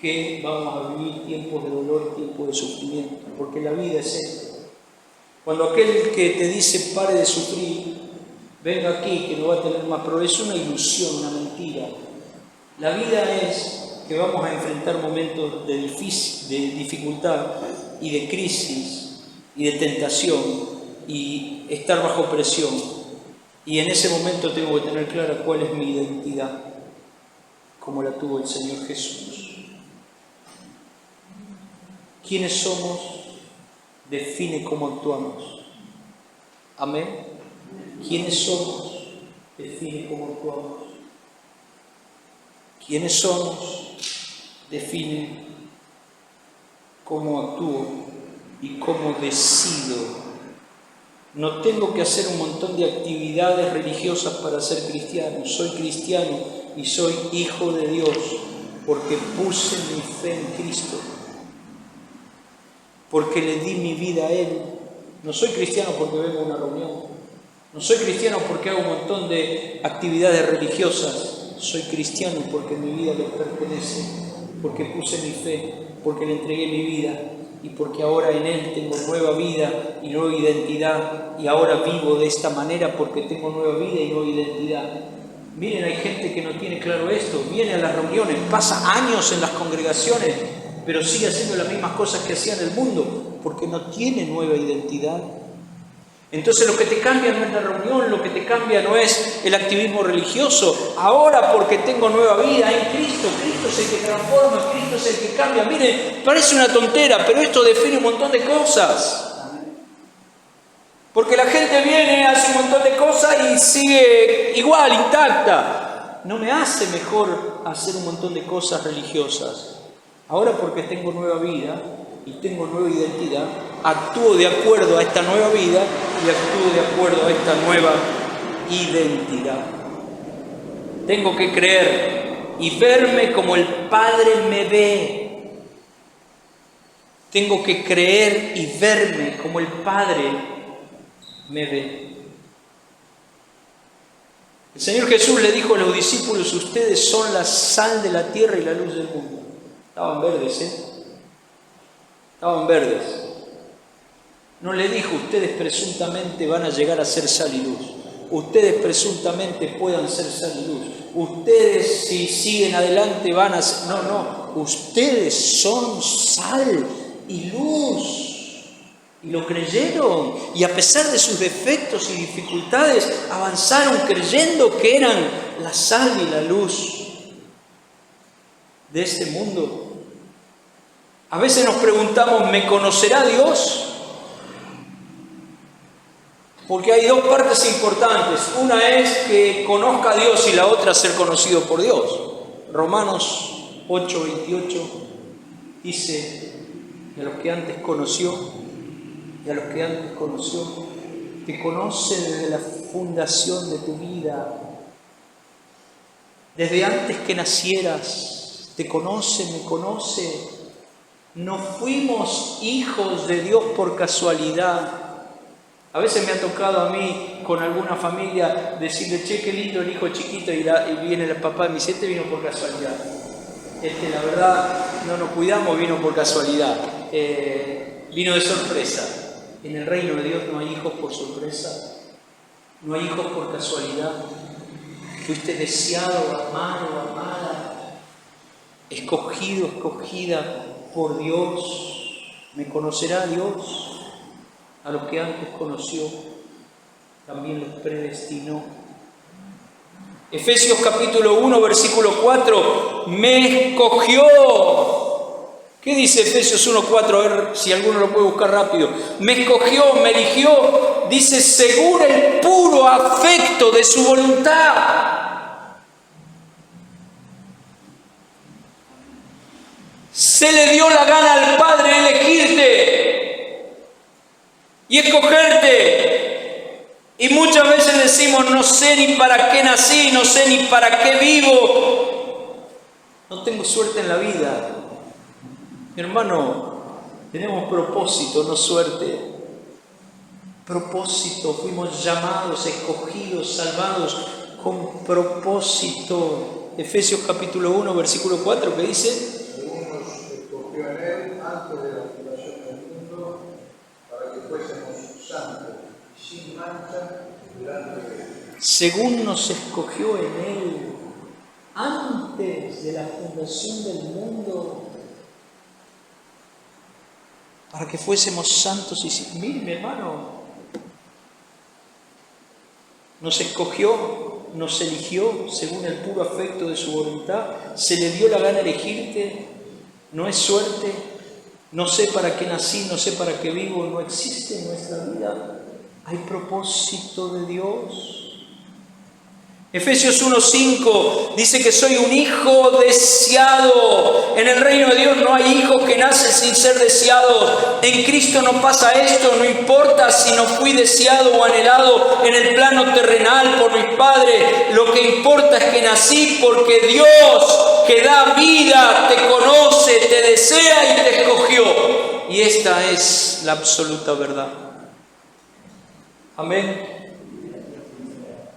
que vamos a vivir tiempos de dolor, tiempos de sufrimiento. Porque la vida es esto. Cuando aquel que te dice pare de sufrir, venga aquí que no va a tener más problemas, es una ilusión, una mentira. La vida es que vamos a enfrentar momentos de dificultad y de crisis y de tentación y estar bajo presión. Y en ese momento tengo que tener clara cuál es mi identidad, como la tuvo el Señor Jesús. ¿Quiénes somos? Define cómo actuamos. Amén. ¿Quiénes somos? Define cómo actuamos. Quiénes somos define cómo actúo y cómo decido. No tengo que hacer un montón de actividades religiosas para ser cristiano. Soy cristiano y soy hijo de Dios porque puse mi fe en Cristo, porque le di mi vida a Él. No soy cristiano porque vengo a una reunión. No soy cristiano porque hago un montón de actividades religiosas. Soy cristiano porque mi vida le pertenece, porque puse mi fe, porque le entregué mi vida y porque ahora en Él tengo nueva vida y nueva identidad, y ahora vivo de esta manera porque tengo nueva vida y nueva identidad. Miren, hay gente que no tiene claro esto, viene a las reuniones, pasa años en las congregaciones, pero sigue haciendo las mismas cosas que hacía en el mundo porque no tiene nueva identidad. Entonces lo que te cambia no es la reunión, lo que te cambia no es el activismo religioso. Ahora, porque tengo nueva vida en Cristo, Cristo es el que transforma, Cristo es el que cambia. Miren, parece una tontera, pero esto define un montón de cosas. Porque la gente viene, hace un montón de cosas y sigue igual, intacta. No me hace mejor hacer un montón de cosas religiosas. Ahora, porque tengo nueva vida y tengo nueva identidad, actúo de acuerdo a esta nueva vida y actúo de acuerdo a esta nueva identidad. Tengo que creer y verme como el Padre me ve. Tengo que creer y verme como el Padre me ve. El Señor Jesús le dijo a los discípulos: ustedes son la sal de la tierra y la luz del mundo. Estaban verdes, Estaban verdes. No le dijo: ustedes presuntamente van a llegar a ser sal y luz. Ustedes presuntamente puedan ser sal y luz. Ustedes, si siguen adelante, van a ser... No. Ustedes son sal y luz. Y lo creyeron. Y a pesar de sus defectos y dificultades, avanzaron creyendo que eran la sal y la luz de este mundo. A veces nos preguntamos: ¿me conocerá Dios? Porque hay dos partes importantes. Una es que conozca a Dios y la otra ser conocido por Dios. Romanos 8:28 dice: y a los que antes conoció, te conoce desde la fundación de tu vida. Desde antes que nacieras, te conoce, me conoce. No fuimos hijos de Dios por casualidad. A veces me ha tocado a mí con alguna familia decirle: che, qué lindo el hijo chiquito, y viene el papá y me dice: este vino por casualidad. La verdad, no nos cuidamos, vino por casualidad. Vino de sorpresa. En el reino de Dios no hay hijos por sorpresa. No hay hijos por casualidad. Fuiste deseado, amado, amada, escogido, escogida por Dios. ¿Me conocerá Dios? A los que antes conoció, también los predestinó. Efesios capítulo 1, versículo 4, me escogió. ¿Qué dice Efesios 1, 4? A ver si alguno lo puede buscar rápido. Me escogió, me eligió, dice, según el puro afecto de su voluntad. Se le dio la gana al Padre elegirte y escogerte. Y muchas veces decimos: no sé ni para qué nací, no sé ni para qué vivo. No tengo suerte en la vida. Mi hermano, tenemos propósito, no suerte. Propósito, fuimos llamados, escogidos, salvados con propósito. Efesios capítulo 1, versículo 4, ¿qué dice? Según nos escogió en Él antes de la fundación del mundo, para que fuésemos santos y sin mancha delante de Él. Según nos escogió en Él antes de la fundación del mundo, para que fuésemos santos y sin... Mire, mi hermano, nos escogió, nos eligió según el puro afecto de su voluntad. Se le dio la gana elegirte. No es suerte. No sé para qué nací, no sé para qué vivo. No existe en nuestra vida. Hay propósito de Dios. Efesios 1:5 dice que soy un hijo deseado. En el reino de Dios no hay hijos que nacen sin ser deseados. En Cristo no pasa esto, no importa si no fui deseado o anhelado en el plano terrenal por mis padres. Lo que importa es que nací porque Dios, que da vida, te conoce, te desea y te escogió. Y esta es la absoluta verdad. Amén.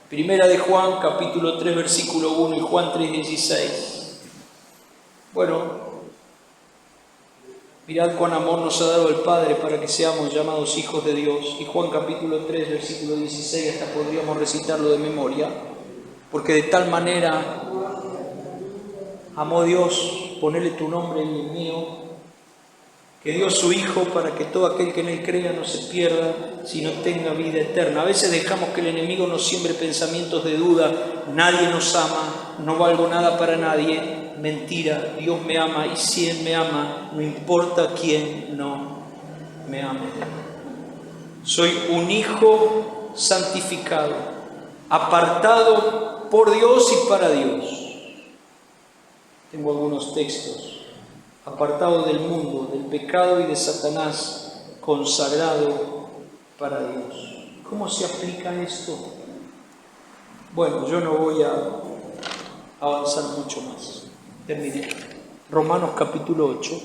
Primera de Juan, capítulo 3, versículo 1 y Juan 3:16. Bueno, mirad cuán amor nos ha dado el Padre para que seamos llamados hijos de Dios. Y Juan capítulo 3, versículo 16, hasta podríamos recitarlo de memoria. Porque de tal manera amó Dios, ponele tu nombre en el mío, que dio a su Hijo para que todo aquel que en Él crea no se pierda, sino tenga vida eterna. A veces dejamos que el enemigo nos siembre pensamientos de duda. Nadie nos ama, no valgo nada para nadie. Mentira, Dios me ama y si Él me ama, no importa quién no me ame. Soy un hijo santificado, apartado por Dios y para Dios. Tengo algunos textos. Apartado del mundo, del pecado y de Satanás, consagrado para Dios. ¿Cómo se aplica esto? Bueno, yo no voy a avanzar mucho más. Terminé. Romanos capítulo 8.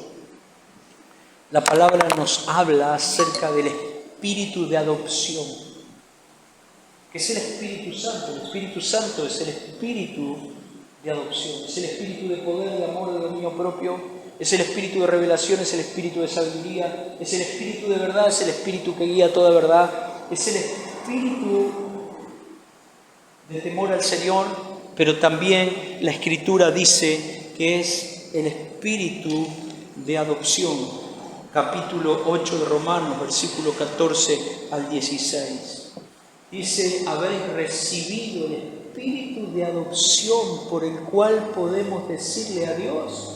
La palabra nos habla acerca del espíritu de adopción, que es el Espíritu Santo. El Espíritu Santo es el espíritu de adopción, es el espíritu de poder, de amor, de dominio propio. Es el espíritu de revelación, es el espíritu de sabiduría, es el espíritu de verdad, es el espíritu que guía toda verdad, es el espíritu de temor al Señor, pero también la Escritura dice que es el espíritu de adopción. Capítulo 8 de Romanos, versículo 14 al 16. Dice, habéis recibido el espíritu de adopción por el cual podemos decirle a Dios,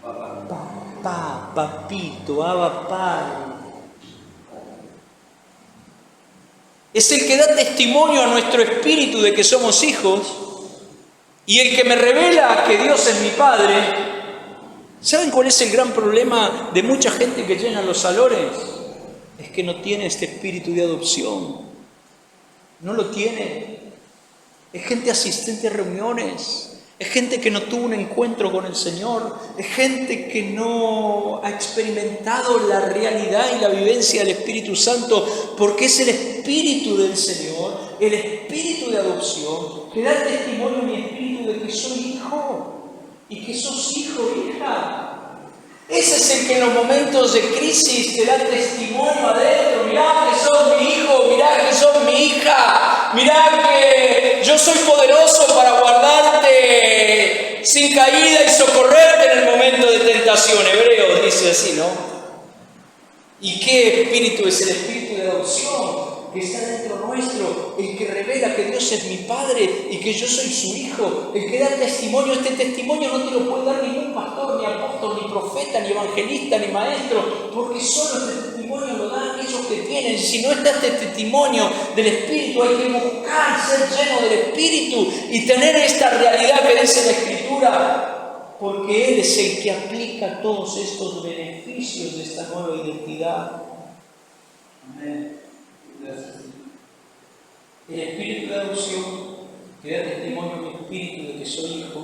papá, papito, Abba Padre. Es el que da testimonio a nuestro espíritu de que somos hijos y el que me revela que Dios es mi Padre. ¿Saben cuál es el gran problema de mucha gente que llena los salones? Es que no tiene este espíritu de adopción. No lo tiene. Es gente asistente a reuniones. Es gente que no tuvo un encuentro con el Señor. Es gente que no ha experimentado la realidad y la vivencia del Espíritu Santo, porque es el Espíritu del Señor, el Espíritu de adopción, que da testimonio a mi espíritu de que soy hijo y que sos hijo, hija. Ese es el que en los momentos de crisis te da testimonio adentro. Mirá que sos mi hijo, mirá que sos mi hija, mirá que yo soy poderoso para guardarte sin caída y socorrerte en el momento de tentación. Hebreos dice así, ¿no? ¿Y qué espíritu es el espíritu de adopción? Que está dentro nuestro, el que revela que Dios es mi Padre y que yo soy su Hijo, el que da testimonio. Este testimonio no te lo puede dar ningún pastor, ni apóstol, ni profeta, ni evangelista, ni maestro, porque solo este testimonio lo dan aquellos que tienen. Si no está este testimonio del Espíritu, hay que buscar ser lleno del Espíritu y tener esta realidad que dice la Escritura, porque Él es el que aplica todos estos beneficios de esta nueva identidad. Amén. El espíritu de adopción que da testimonio a mi espíritu de que soy hijo,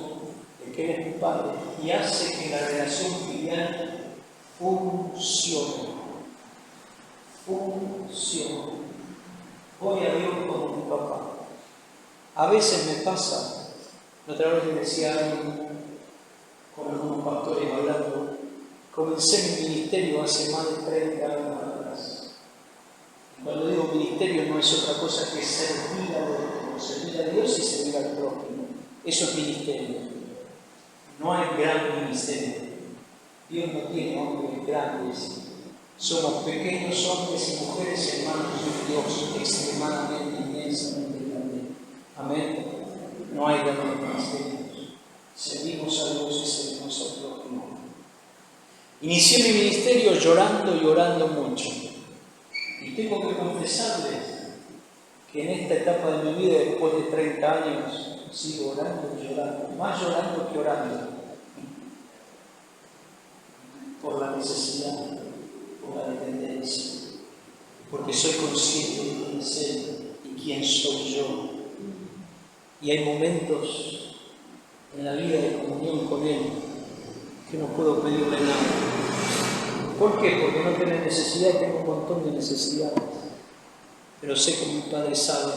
de que Él es mi Padre, y hace que la relación filial funcione. Voy a Dios como mi papá. A veces me pasa, la otra vez le decía a alguien, con algunos pastores hablando, comencé mi ministerio hace más de 30 años atrás. Cuando digo ministerio no es otra cosa que servir a Dios y servir al prójimo. Eso es ministerio. No hay gran ministerio. Dios no tiene hombres grandes. Somos pequeños hombres y mujeres hermanos de Dios, extremadamente, inmensamente grandes. Amén. No hay grandes ministerios. Servimos a Dios y servimos al prójimo. Inicié mi ministerio llorando y orando mucho. Y tengo que confesarles que en esta etapa de mi vida, después de 30 años, sigo orando y llorando, más llorando que orando, por la necesidad, por la dependencia, porque soy consciente de quién es Él y quién soy yo. Y hay momentos en la vida de comunión con Él que no puedo pedirle nada. ¿Por qué? Porque no tengo necesidad, tengo un montón de necesidades. Pero sé que mi Padre sabe,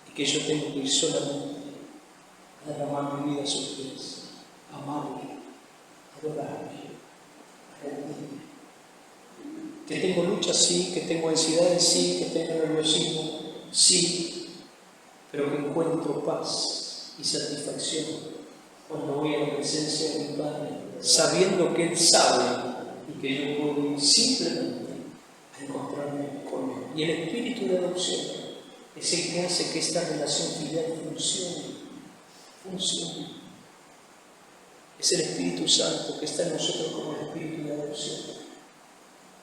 y que yo tengo que ir solamente a derramar mi vida a sus pies, amarle, adorarle, rendirme. Que tengo luchas, sí, que tengo ansiedades, sí, que tengo nerviosismo, sí, pero que encuentro paz y satisfacción cuando voy a la presencia de mi Padre, sabiendo que Él sabe y que yo puedo ir simplemente a encontrarme con Él. Y el espíritu de adopción es el que hace que esta relación filial funcione. Es el Espíritu Santo que está en nosotros como el espíritu de adopción.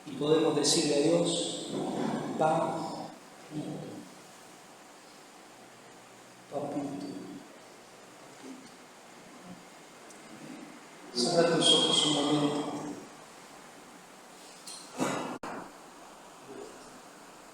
Y podemos decirle a Dios, papito, papito. Cierra tus ojos un momento.